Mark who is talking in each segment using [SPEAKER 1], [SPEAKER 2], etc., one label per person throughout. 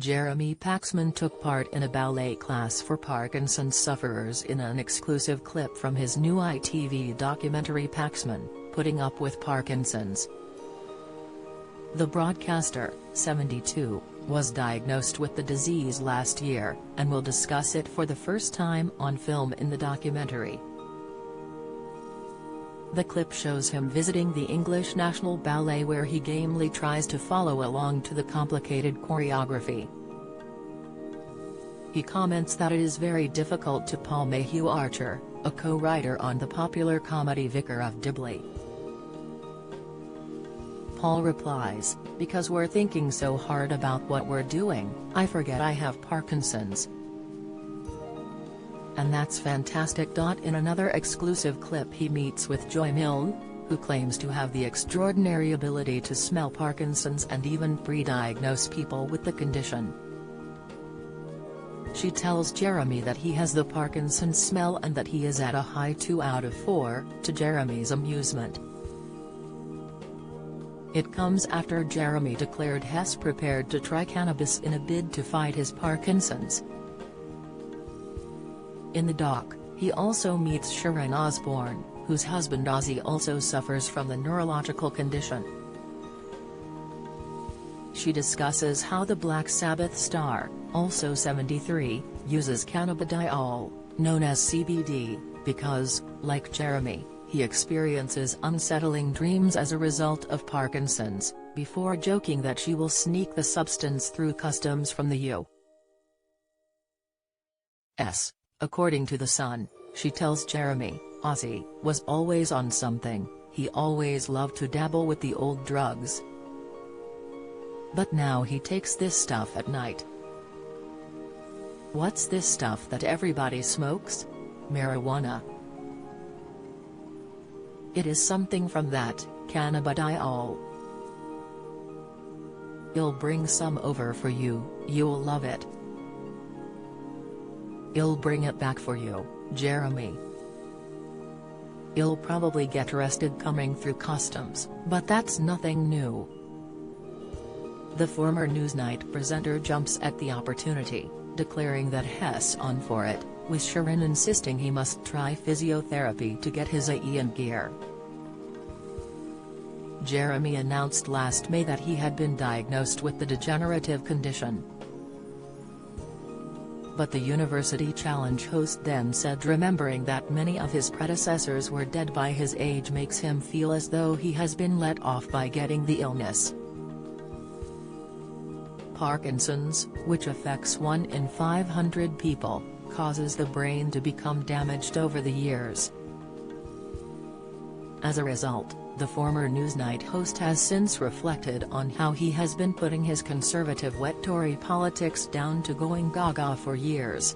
[SPEAKER 1] Jeremy Paxman took part in a ballet class for Parkinson's sufferers in an exclusive clip from his new ITV documentary Paxman, Putting Up with Parkinson's. The broadcaster, 72, was diagnosed with the disease last year, and will discuss it for the first time on film in the documentary. The clip shows him visiting the English National Ballet, where he gamely tries to follow along to the complicated choreography. He comments that it is very difficult to Paul Mayhew Archer, a co-writer on the popular comedy Vicar of Dibley. Paul replies, "Because we're thinking so hard about what we're doing, I forget I have Parkinson's. And that's fantastic." In another exclusive clip, he meets with Joy Milne, who claims to have the extraordinary ability to smell Parkinson's and even pre-diagnose people with the condition. She tells Jeremy that he has the Parkinson's smell and that he is at a high 2 out of 4, to Jeremy's amusement. It comes after Jeremy declared he's prepared to try cannabis in a bid to fight his Parkinson's. In the doc, he also meets Sharon Osbourne, whose husband Ozzy also suffers from the neurological condition. She discusses how the Black Sabbath star, also 73, uses cannabidiol, known as CBD, because, like Jeremy, he experiences unsettling dreams as a result of Parkinson's, before joking that she will sneak the substance through customs from the U.S. According to The Sun, she tells Jeremy, "Ozzy was always on something, he always loved to dabble with the old drugs. But now he takes this stuff at night." "What's this stuff that everybody smokes?" "Marijuana. It is something from that, cannabidiol. I'll bring some over for you, you'll love it. I'll bring it back for you, Jeremy. I'll probably get arrested coming through customs, but that's nothing new." The former Newsnight presenter jumps at the opportunity, declaring that he's on for it, with Sharon insisting he must try physiotherapy to get his AE in gear. Jeremy announced last May that he had been diagnosed with the degenerative condition. But the University Challenge host then said remembering that many of his predecessors were dead by his age makes him feel as though he has been let off by getting the illness. Parkinson's, which affects 1 in 500 people, causes the brain to become damaged over the years. As a result, the former Newsnight host has since reflected on how he has been putting his conservative wet Tory politics down to going gaga for years.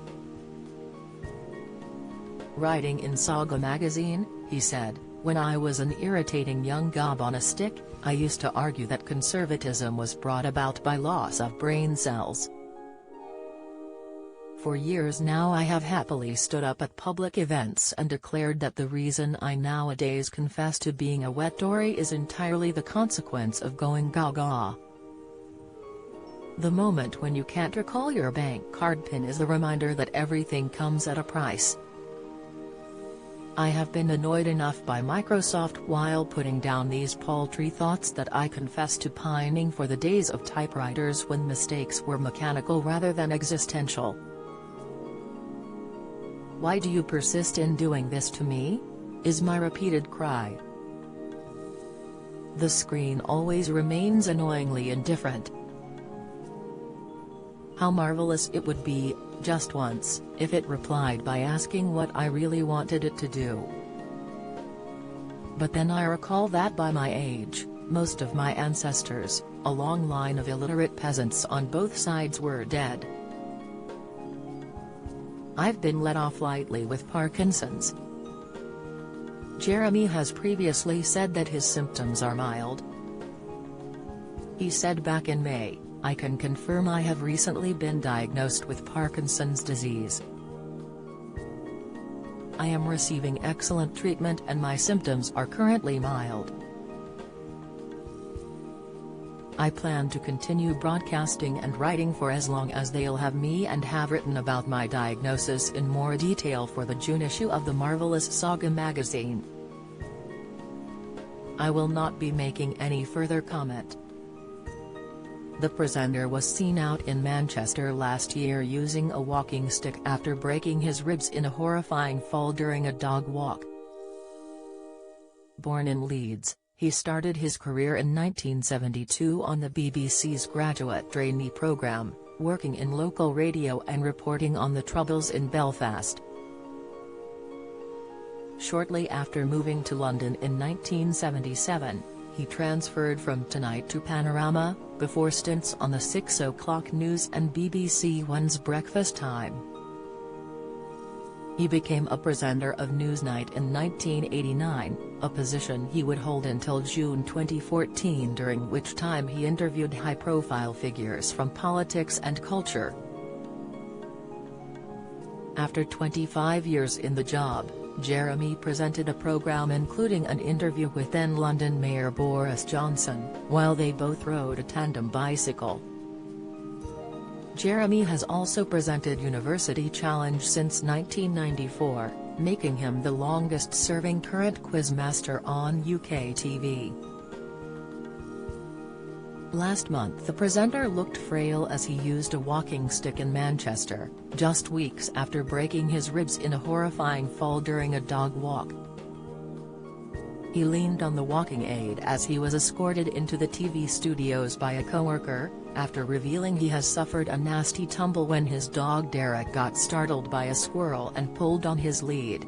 [SPEAKER 1] Writing in Saga magazine, he said, "When I was an irritating young gob on a stick, I used to argue that conservatism was brought about by loss of brain cells. For years now I have happily stood up at public events and declared that the reason I nowadays confess to being a wet Tory is entirely the consequence of going gaga. The moment when you can't recall your bank card PIN is the reminder that everything comes at a price. I have been annoyed enough by Microsoft while putting down these paltry thoughts that I confess to pining for the days of typewriters when mistakes were mechanical rather than existential. Why do you persist in doing this to me?" is my repeated cry. The screen always remains annoyingly indifferent. How marvelous it would be, just once, if it replied by asking what I really wanted it to do. But then I recall that by my age, most of my ancestors, a long line of illiterate peasants on both sides, were dead. I've been let off lightly with Parkinson's. Jeremy has previously said that his symptoms are mild. He said back in May, "I can confirm I have recently been diagnosed with Parkinson's disease. I am receiving excellent treatment and my symptoms are currently mild." I plan to continue broadcasting and writing for as long as they'll have me, and have written about my diagnosis in more detail for the June issue of the Marvelous Saga magazine. I will not be making any further comment. The presenter was seen out in Manchester last year using a walking stick after breaking his ribs in a horrifying fall during a dog walk. Born in Leeds, he started his career in 1972 on the BBC's graduate trainee programme, working in local radio and reporting on the Troubles in Belfast. Shortly after moving to London in 1977, he transferred from Tonight to Panorama, before stints on the 6 o'clock news and BBC One's Breakfast Time. He became a presenter of Newsnight in 1989, a position he would hold until June 2014, during which time he interviewed high-profile figures from politics and culture. After 25 years in the job, Jeremy presented a programme including an interview with then London Mayor Boris Johnson, while they both rode a tandem bicycle. Jeremy has also presented University Challenge since 1994, making him the longest-serving current quizmaster on UK TV. Last month the presenter looked frail as he used a walking stick in Manchester, just weeks after breaking his ribs in a horrifying fall during a dog walk. He leaned on the walking aid as he was escorted into the TV studios by a co-worker, after revealing he has suffered a nasty tumble when his dog Derek got startled by a squirrel and pulled on his lead.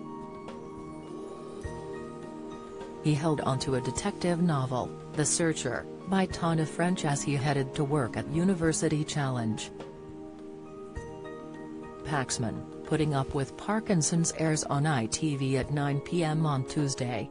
[SPEAKER 1] He held onto a detective novel, The Searcher, by Tana French as he headed to work at University Challenge. Paxman, Putting Up with Parkinson's airs on ITV at 9 p.m. on Tuesday.